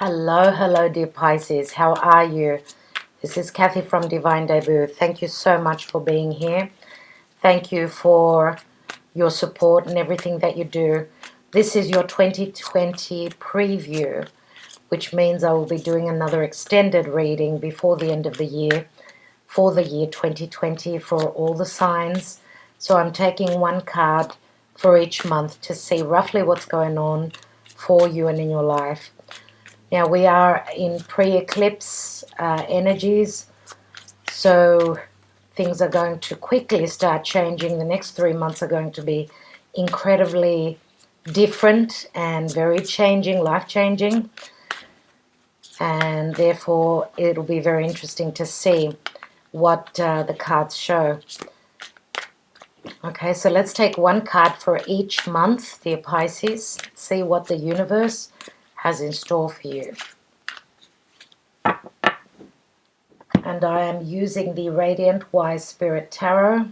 Hello, dear Pisces. How are you? This is Kathy from Divine Debut. Thank you so much for being here. Thank you for your support and everything that you do. This is your 2020 preview, which means I will be doing another extended reading before the end of the year for the year 2020 for all the signs. So I'm taking one card for each month to see roughly what's going on for you and in your life. Now we are in pre-eclipse energies, so things are going to quickly start changing. The next 3 months are going to be incredibly different and very changing, life-changing, and therefore it'll be very interesting to see what the cards show. Okay, so let's take one card for each month, dear Pisces. See what the universe has in store for you. And I am using the Radiant Wise Spirit Tarot.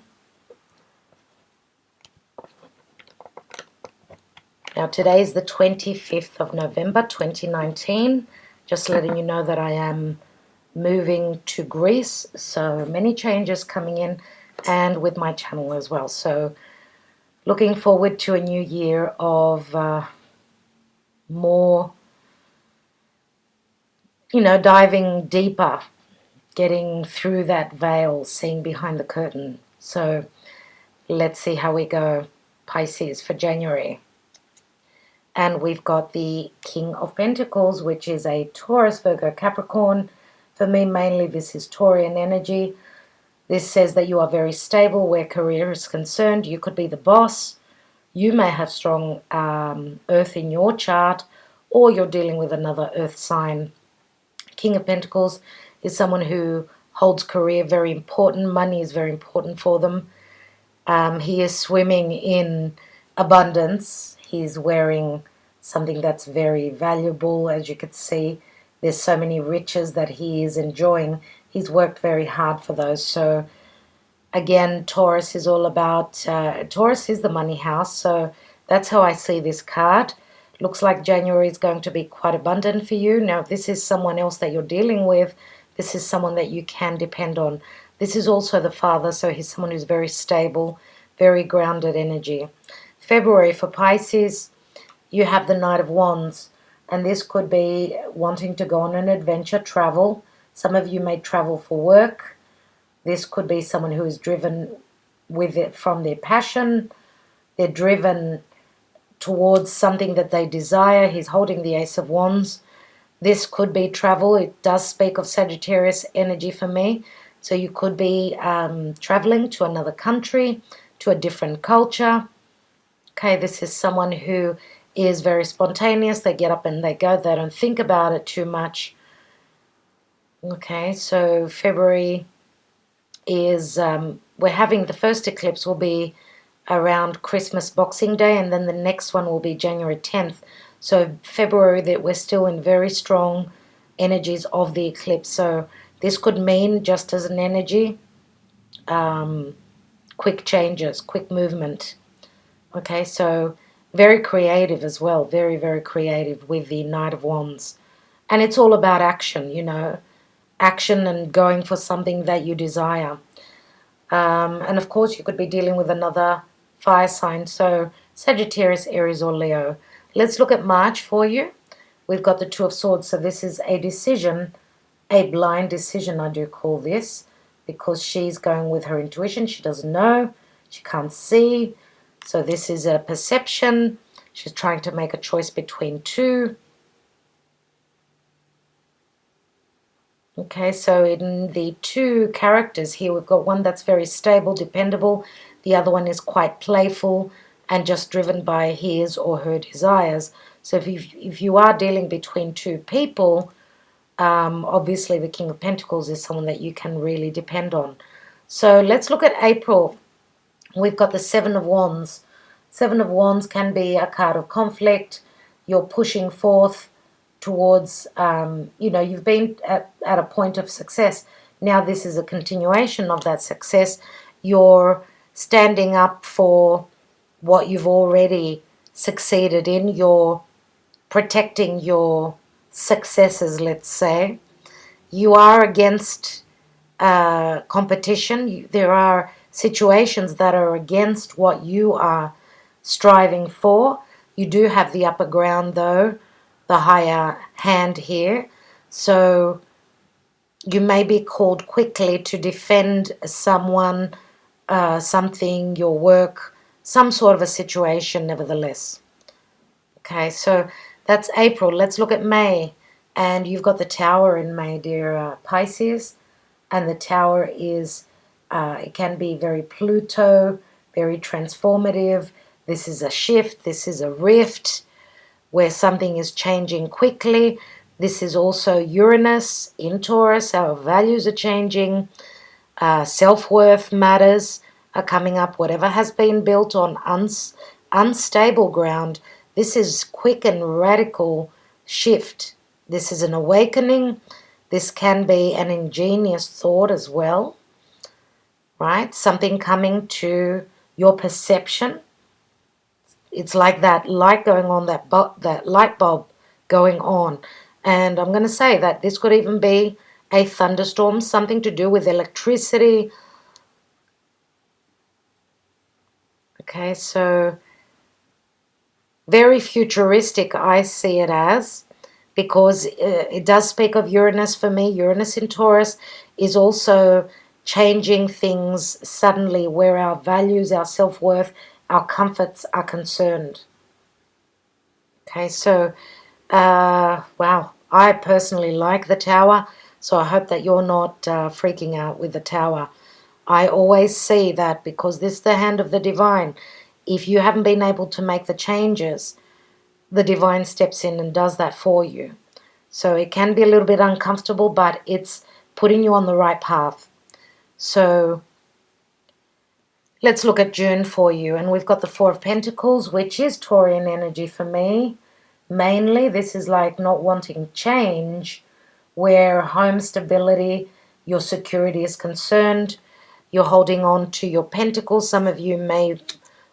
Now today is the 25th of November 2019. Just letting you know that I am moving to Greece, so many changes coming in, and with my channel as well. So looking forward to a new year of more, diving deeper, getting through that veil, seeing behind the curtain. So let's see how we go, Pisces, for January. And we've got the King of Pentacles, which is a Taurus, Virgo, Capricorn. For me, mainly this is Taurian energy. This says that you are very stable where career is concerned. You could be the boss. You may have strong earth in your chart, or you're dealing with another earth sign. King of Pentacles is someone who holds career very important. Money is very important for them. He is swimming in abundance. He's wearing something that's very valuable, as you could see. There's so many riches that he is enjoying. He's worked very hard for those. So again, Taurus is all about, Taurus is the money house. So that's how I see this card. Looks like January is going to be quite abundant for you. Now, if this is someone else that you're dealing with, this is someone that you can depend on. This is also the father, so he's someone who's very stable, very grounded energy. February for Pisces, you have the Knight of Wands, and this could be wanting to go on an adventure, travel. Some of you may travel for work. This could be someone who is driven with it from their passion. They're driven towards something that they desire. He's holding the Ace of Wands. This could be travel. It does speak of Sagittarius energy for me. So you could be traveling to another country, to a different culture. Okay, this is someone who is very spontaneous. They get up and they go. They don't think about it too much. Okay, so February is, we're having the first eclipse will be around Christmas, Boxing Day, and then the next one will be January 10th. So February, that we're still in very strong energies of the eclipse. So this could mean, just as an energy, quick changes, quick movement. Okay, so very creative as well, very, very creative with the Knight of Wands. And it's all about action, action and going for something that you desire. And of course, you could be dealing with another fire sign, so Sagittarius, Aries, or Leo. Let's look at March for you. We've got the Two of Swords, so this is a decision, a blind decision, I do call this, because she's going with her intuition. She doesn't know, she can't see. So this is a perception. She's trying to make a choice between two. Okay, so in the two characters here, we've got one that's very stable, dependable. The other one is quite playful and just driven by his or her desires. So if you are dealing between two people, obviously the King of Pentacles is someone that you can really depend on. So let's look at April. We've got the Seven of Wands. Seven of Wands can be a card of conflict. You're pushing forth towards, you've been at a point of success. Now this is a continuation of that success. You're standing up for what you've already succeeded in. You're protecting your successes, let's say. You are against competition. There are situations that are against what you are striving for. You do have the upper ground, though, the higher hand here. So you may be called quickly to defend someone, something, your work, some sort of a situation, nevertheless. Okay, so that's April. Let's look at May. And you've got the Tower in May, dear Pisces. And the Tower is, it can be very Pluto, very transformative. This is a shift, this is a rift where something is changing quickly. This is also Uranus in Taurus. Our values are changing. Self-worth matters are coming up. Whatever has been built on unstable ground, this is quick and radical shift. This is an awakening. This can be an ingenious thought as well, right? Something coming to your perception. It's like that light going on, that light bulb going on. And I'm going to say that this could even be a thunderstorm, something to do with electricity. Okay, so very futuristic, I see it as, because it does speak of Uranus for me. Uranus in Taurus is also changing things suddenly where our values, our self-worth, our comforts are concerned. Okay, so, wow, I personally like the Tower, so I hope that you're not freaking out with the Tower. I always see that because this is the hand of the divine. If you haven't been able to make the changes, the divine steps in and does that for you. So it can be a little bit uncomfortable, but it's putting you on the right path. So let's look at June for you. And we've got the Four of Pentacles, which is Taurian energy for me. Mainly, this is like not wanting change, where home stability, your security is concerned. You're holding on to your pentacles. Some of you may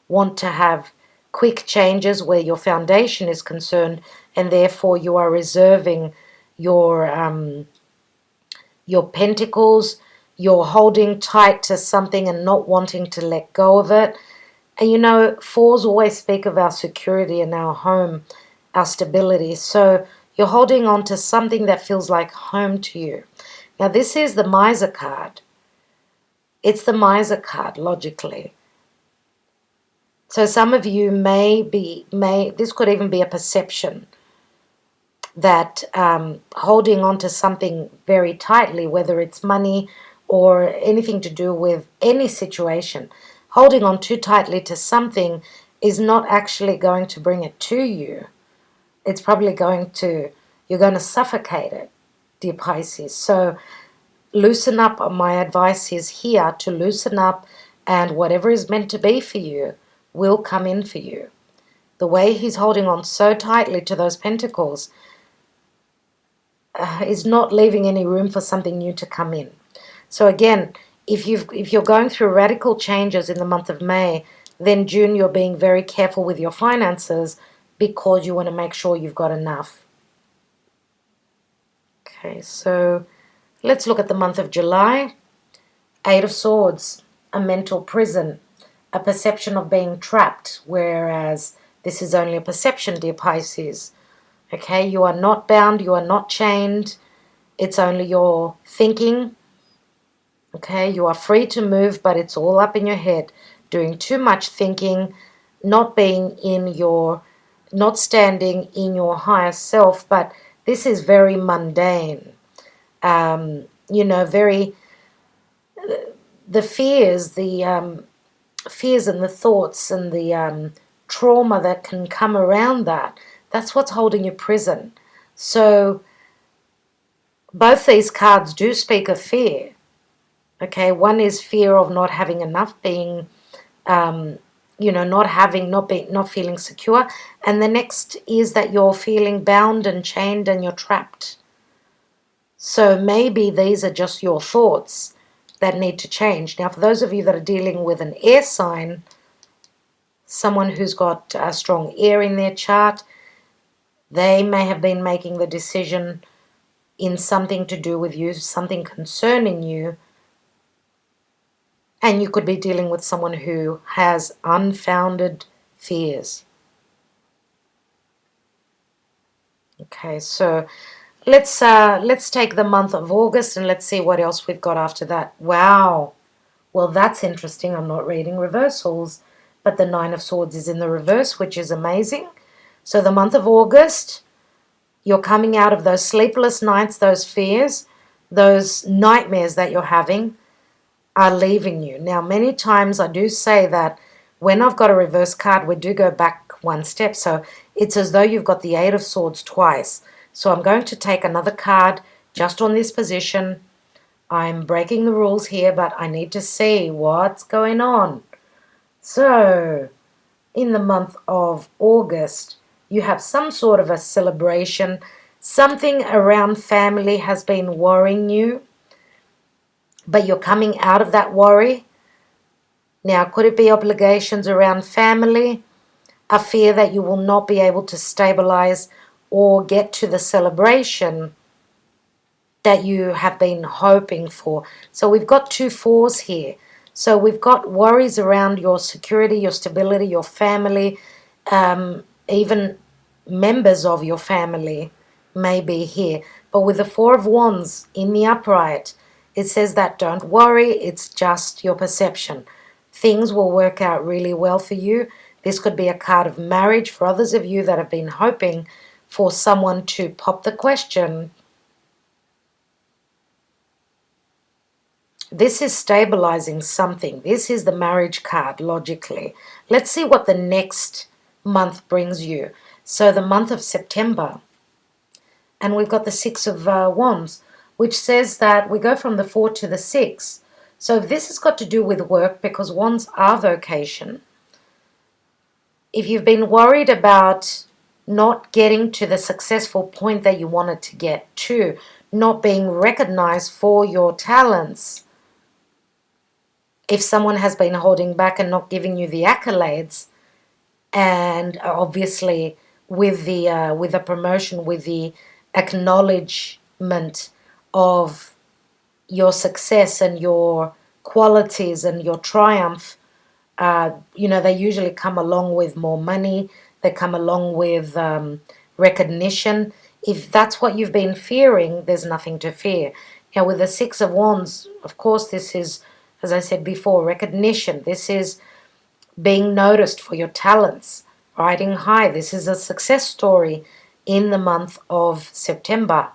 want to have quick changes where your foundation is concerned, and therefore you are reserving your pentacles. You're holding tight to something and not wanting to let go of it. And you know, fours always speak of our security and our home, our stability. So you're holding on to something that feels like home to you. Now, this is the Miser card. It's the Miser card, logically. So some of you this could even be a perception that holding on to something very tightly, whether it's money or anything to do with any situation, holding on too tightly to something is not actually going to bring it to you. It's probably you're going to suffocate it, dear Pisces. So loosen up. My advice is here to loosen up, and whatever is meant to be for you will come in for you. The way he's holding on so tightly to those pentacles is not leaving any room for something new to come in. So again, if you're going through radical changes in the month of May, then June you're being very careful with your finances because you want to make sure you've got enough. Okay, so let's look at the month of July. Eight of Swords, a mental prison, a perception of being trapped, whereas this is only a perception, dear Pisces. Okay, you are not bound, you are not chained. It's only your thinking. Okay, you are free to move, but it's all up in your head. Doing too much thinking, not standing in your higher self, but this is very mundane. Very, the fears, fears and the thoughts and the trauma that can come around that's what's holding you prison. So both these cards do speak of fear. Okay, one is fear of not having enough, being, not feeling secure, and the next is that you're feeling bound and chained and you're trapped. So maybe these are just your thoughts that need to change. Now, for those of you that are dealing with an air sign, someone who's got a strong air in their chart, They may have been making the decision in something to do with you, something concerning you, and you could be dealing with someone who has unfounded fears. Okay, so let's take the month of August and let's see what else we've got after that. Wow. Well, that's interesting. I'm not reading reversals, but the Nine of Swords is in the reverse, which is amazing. So the month of August, you're coming out of those sleepless nights, those fears, those nightmares that you're having are leaving you. Now, many times I do say that when I've got a reverse card, we do go back one step. So it's as though you've got the Eight of Swords twice. So I'm going to take another card just on this position. I'm breaking the rules here, but I need to see what's going on. So, in the month of August, you have some sort of a celebration. Something around family has been worrying you, but you're coming out of that worry. Now, could it be obligations around family? A fear that you will not be able to stabilize or get to the celebration that you have been hoping for. So we've got 2 fours here. So we've got worries around your security, your stability, your family, even members of your family may be here. But with the Four of Wands in the upright, it says that don't worry, it's just your perception. Things will work out really well for you. This could be a card of marriage for others of you that have been hoping for someone to pop the question. This is stabilizing something. This is the marriage card, logically. Let's see what the next month brings you. So the month of September, and we've got the Six of Wands, which says that we go from the 4 to the 6. So if this has got to do with work, because Wands are vocation, if you've been worried about not getting to the successful point that you wanted to get to, not being recognized for your talents, if someone has been holding back and not giving you the accolades, and obviously with the promotion, with the acknowledgement of your success and your qualities and your triumph, they usually come along with more money. They come along with recognition. If that's what you've been fearing, there's nothing to fear. Now, with the Six of Wands, of course, this is, as I said before, recognition. This is being noticed for your talents, riding high. This is a success story in the month of September.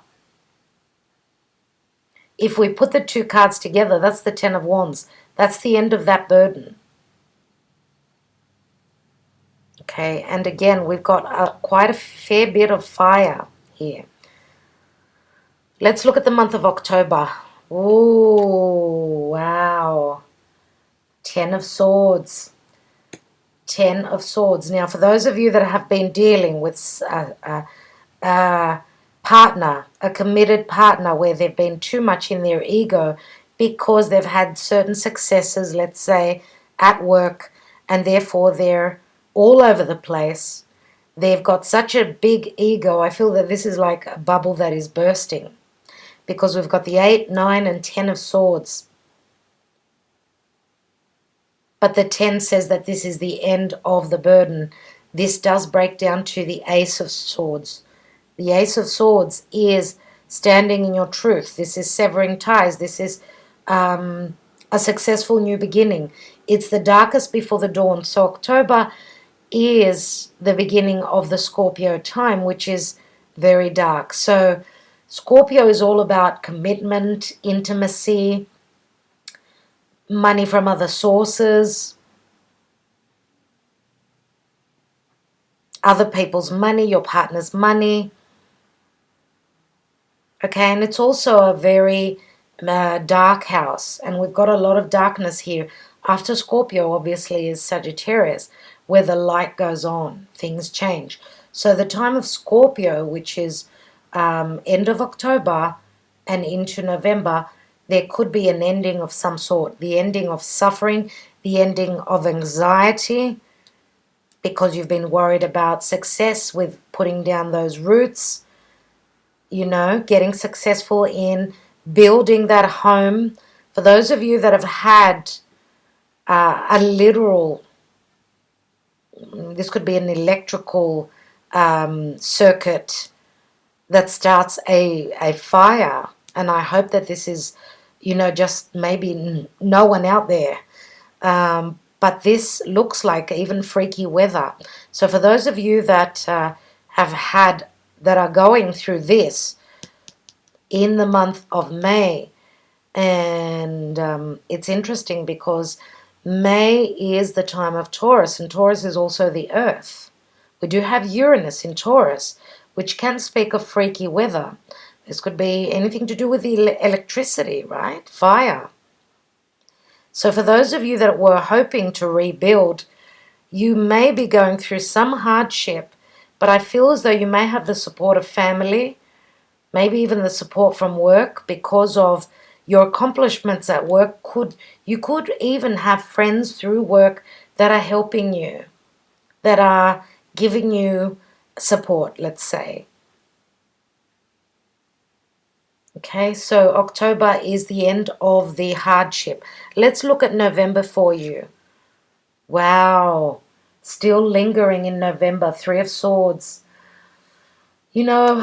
If we put the 2 cards together, that's the Ten of Wands. That's the end of that burden. Okay, and again, we've got quite a fair bit of fire here. Let's look at the month of October. Oh, wow. 10 of Swords. 10 of Swords. Now, for those of you that have been dealing with a partner, a committed partner, where they've been too much in their ego because they've had certain successes, let's say, at work, and therefore they're all over the place. They've got such a big ego. I feel that this is like a bubble that is bursting, because we've got the 8, 9, and 10 of Swords. But the 10 says that this is the end of the burden. This does break down to the Ace of Swords. The Ace of Swords is standing in your truth. This is severing ties. This is a successful new beginning. It's the darkest before the dawn. So October is the beginning of the Scorpio time, which is very dark. So Scorpio is all about commitment, intimacy, money from other sources, other people's money, your partner's money. Okay, and it's also a very dark house, and we've got a lot of darkness here. After Scorpio, obviously, is Sagittarius, where the light goes on, things change. So the time of Scorpio, which is end of October and into November, there could be an ending of some sort, the ending of suffering, the ending of anxiety, because you've been worried about success with putting down those roots, you know, getting successful in building that home. For those of you that have had a literal, this could be an electrical circuit that starts a fire, and I hope that this is, you know, just maybe no one out there. But this looks like even freaky weather. So for those of you that that are going through this in the month of May, and it's interesting because May is the time of Taurus, and Taurus is also the earth. We do have Uranus in Taurus, which can speak of freaky weather. This could be anything to do with the electricity, right? Fire. So for those of you that were hoping to rebuild, you may be going through some hardship, but I feel as though you may have the support of family, maybe even the support from work because of your accomplishments at work. You could even have friends through work that are helping you, that are giving you support, let's say. Okay, so October is the end of the hardship. Let's look at November for you. Wow, still lingering in November, Three of Swords. You know,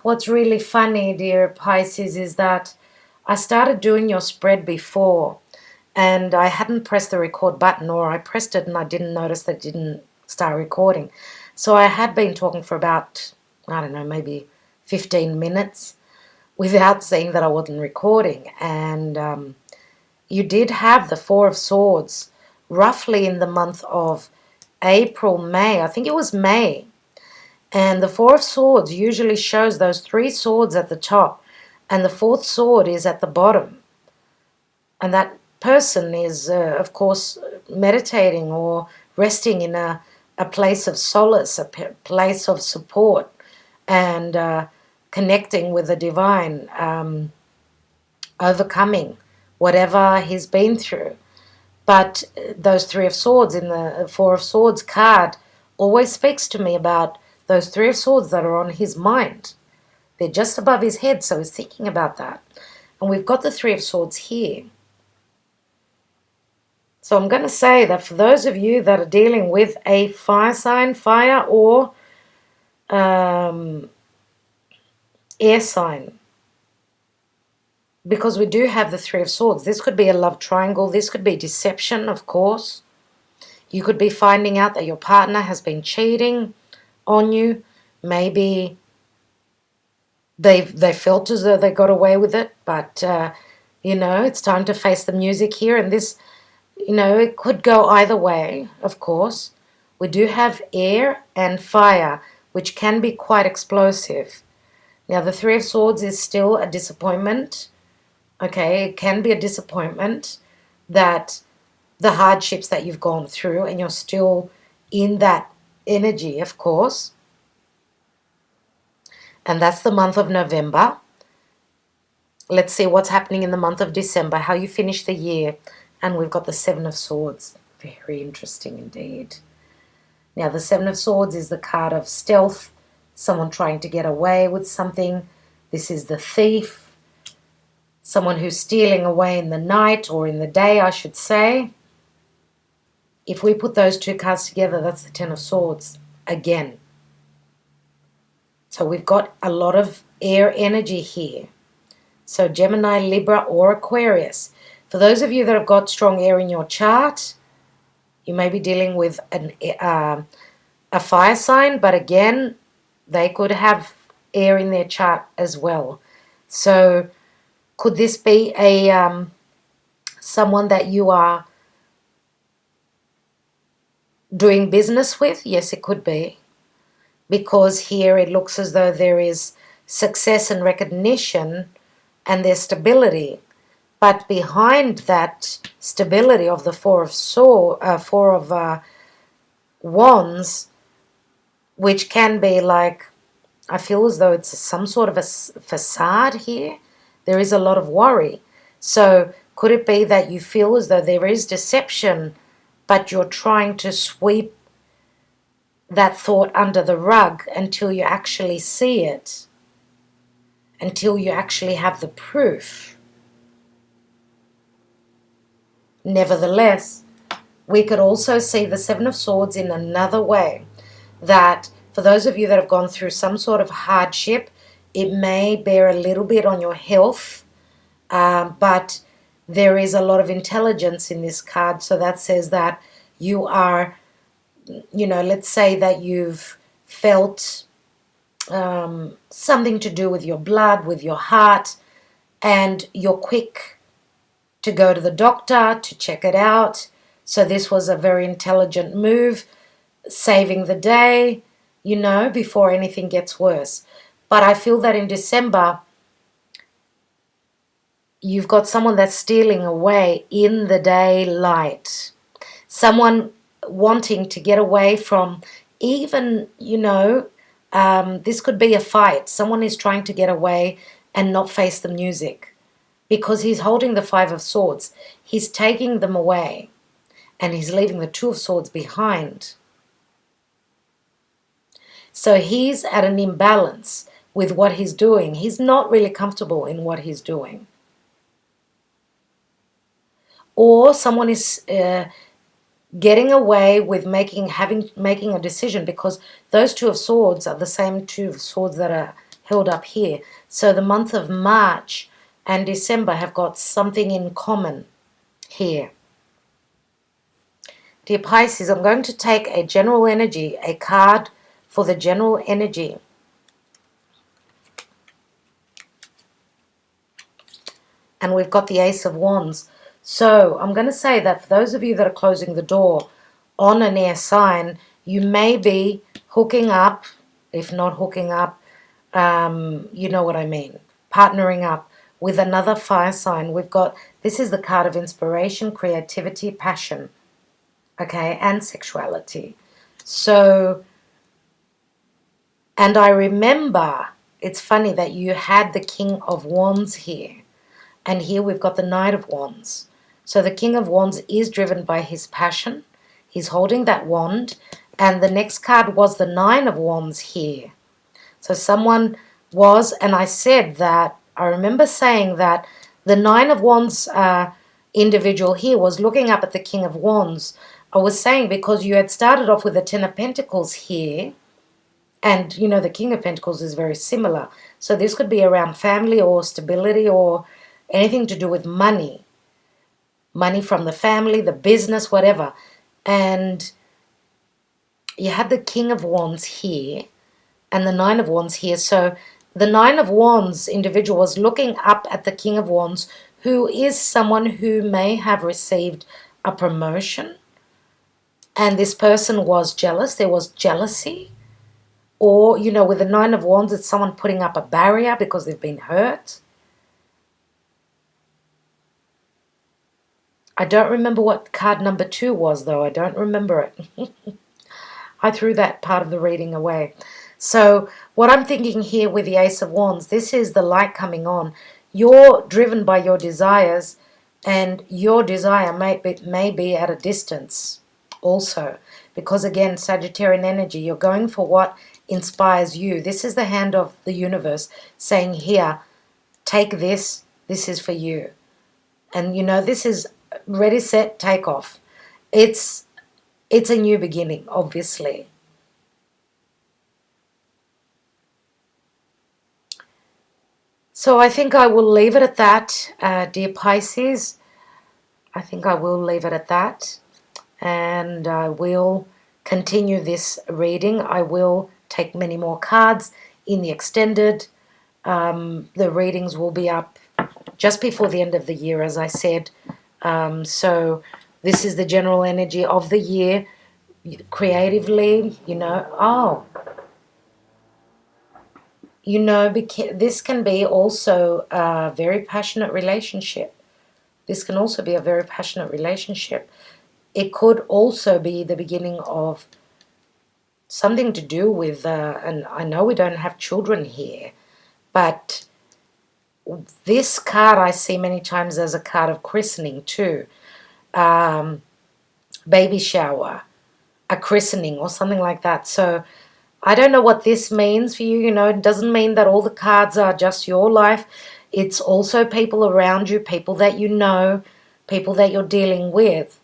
what's really funny, dear Pisces, is that I started doing your spread before and I hadn't pressed the record button, or I pressed it and I didn't notice that it didn't start recording. So I had been talking for about, I don't know, maybe 15 minutes without saying that I wasn't recording. And you did have the Four of Swords roughly in the month of April, May. I think it was May. And the Four of Swords usually shows those three swords at the top, and the fourth sword is at the bottom. And that person is, of course, meditating or resting in a place of solace, a place of support, and connecting with the divine, overcoming whatever he's been through. But those Three of Swords in the Four of Swords card always speaks to me about those Three of Swords that are on his mind. They're just above his head, so he's thinking about that. And we've got the Three of Swords here. So I'm going to say that for those of you that are dealing with a fire sign, fire or air sign, because we do have the Three of Swords, this could be a love triangle, this could be deception, of course. You could be finding out that your partner has been cheating on you. Maybe they felt as though they got away with it, but you know, it's time to face the music here. And this, you know, it could go either way, of course. We do have air and fire, which can be quite explosive. Now, the Three of Swords is still a disappointment. Okay, it can be a disappointment that the hardships that you've gone through, and you're still in that energy, of course. And that's the month of November. Let's see what's happening in the month of December, how you finish the year. And we've got the Seven of Swords. Very interesting indeed. Now, the Seven of Swords is the card of stealth, someone trying to get away with something. This is the thief, someone who's stealing away in the night, or in the day, I should say. If we put those two cards together, that's the Ten of Swords again. So we've got a lot of air energy here. So Gemini, Libra, or Aquarius. For those of you that have got strong air in your chart, you may be dealing with a fire sign, but again, they could have air in their chart as well. So could this be a someone that you are doing business with? Yes, it could be. Because here it looks as though there is success and recognition and there's stability. But behind that stability of the Four of Wands, which can be like, I feel as though it's some sort of a facade here. There is a lot of worry. So could it be that you feel as though there is deception, but you're trying to sweep that thought under the rug until you actually see it, until you actually have the proof. Nevertheless, we could also see the Seven of Swords in another way, that for those of you that have gone through some sort of hardship, it may bear a little bit on your health, but there is a lot of intelligence in this card. So that says that you are, let's say that you've felt something to do with your blood, with your heart, and you're quick to go to the doctor to check it out. So this was a very intelligent move, saving the day, before anything gets worse. But I feel that in December, you've got someone that's stealing away in the daylight. Someone wanting to get away from even, this could be a fight. Someone is trying to get away and not face the music because he's holding the Five of Swords. He's taking them away and he's leaving the Two of Swords behind. So he's at an imbalance with what he's doing. He's not really comfortable in what he's doing. Or someone is getting away with making a decision, because those Two of Swords are the same Two of Swords that are held up here. So the month of March and December have got something in common here. Dear Pisces, I'm going to take a general energy, a card for the general energy. And we've got the Ace of Wands. So I'm going to say that for those of you that are closing the door on an air sign, you may be hooking up, if not hooking up, you know what I mean, partnering up with another fire sign. This is the card of inspiration, creativity, passion, okay, and sexuality. So, and I remember, it's funny that you had the King of Wands here, and here we've got the Knight of Wands. So the King of Wands is driven by his passion. He's holding that wand. And the next card was the Nine of Wands here. So someone was, and I said that, I remember saying that the Nine of Wands individual here was looking up at the King of Wands. I was saying because you had started off with the Ten of Pentacles here, and the King of Pentacles is very similar. So this could be around family or stability or anything to do with money. Money from the family, the business, whatever. And you had the King of Wands here and the Nine of Wands here. So the Nine of Wands individual was looking up at the King of Wands, who is someone who may have received a promotion. And this person was jealous. There was jealousy. Or, with the Nine of Wands, it's someone putting up a barrier because they've been hurt. I don't remember what card number 2 was, though. I don't remember it. I threw that part of the reading away. So what I'm thinking here with the Ace of Wands, this is the light coming on. You're driven by your desires, and your desire may be at a distance also. Because, again, Sagittarian energy, you're going for what inspires you. This is the hand of the universe saying, here, take this. This is for you. And, this is ready, set, take off. It's a new beginning, obviously. So I think I will leave it at that, dear Pisces. I think I will leave it at that. And I will continue this reading. I will take many more cards in the extended. The readings will be up just before the end of the year, as I said. So this is the general energy of the year. Creatively, this can be also a very passionate relationship. This can also be a very passionate relationship. It could also be the beginning of something to do with, and I know we don't have children here, but this card I see many times as a card of christening too. Baby shower, a christening or something like that. So I don't know what this means for you. You know, it doesn't mean that all the cards are just your life. It's also people around you, people that you know, people that you're dealing with.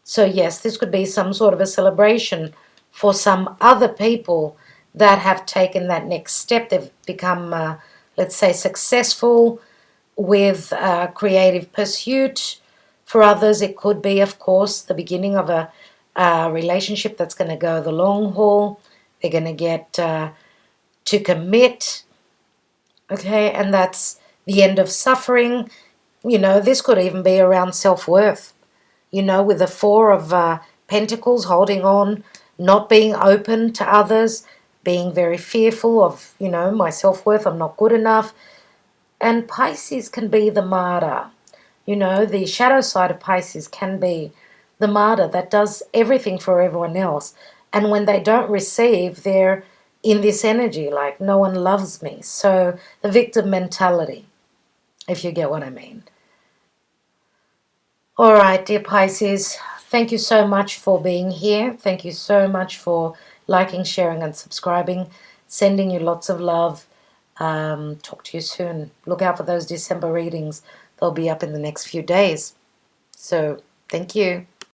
So yes, this could be some sort of a celebration for some other people that have taken that next step. They've become, let's say, successful with creative pursuit. For others, it could be, of course, the beginning of a relationship that's going to go the long haul. They're going to get to commit, okay, and that's the end of suffering. You know, this could even be around self-worth, you know, with the Four of Pentacles, holding on, not being open to others, being very fearful of, you know, my self-worth, I'm not good enough. And Pisces can be the martyr. You know, the shadow side of Pisces can be the martyr that does everything for everyone else. And when they don't receive, they're in this energy like, no one loves me. So the victim mentality, if you get what I mean. All right, dear Pisces, thank you so much for being here. Thank you so much for liking, sharing, and subscribing. Sending you lots of love. Talk to you soon. Look out for those December readings. They'll be up in the next few days. So, thank you.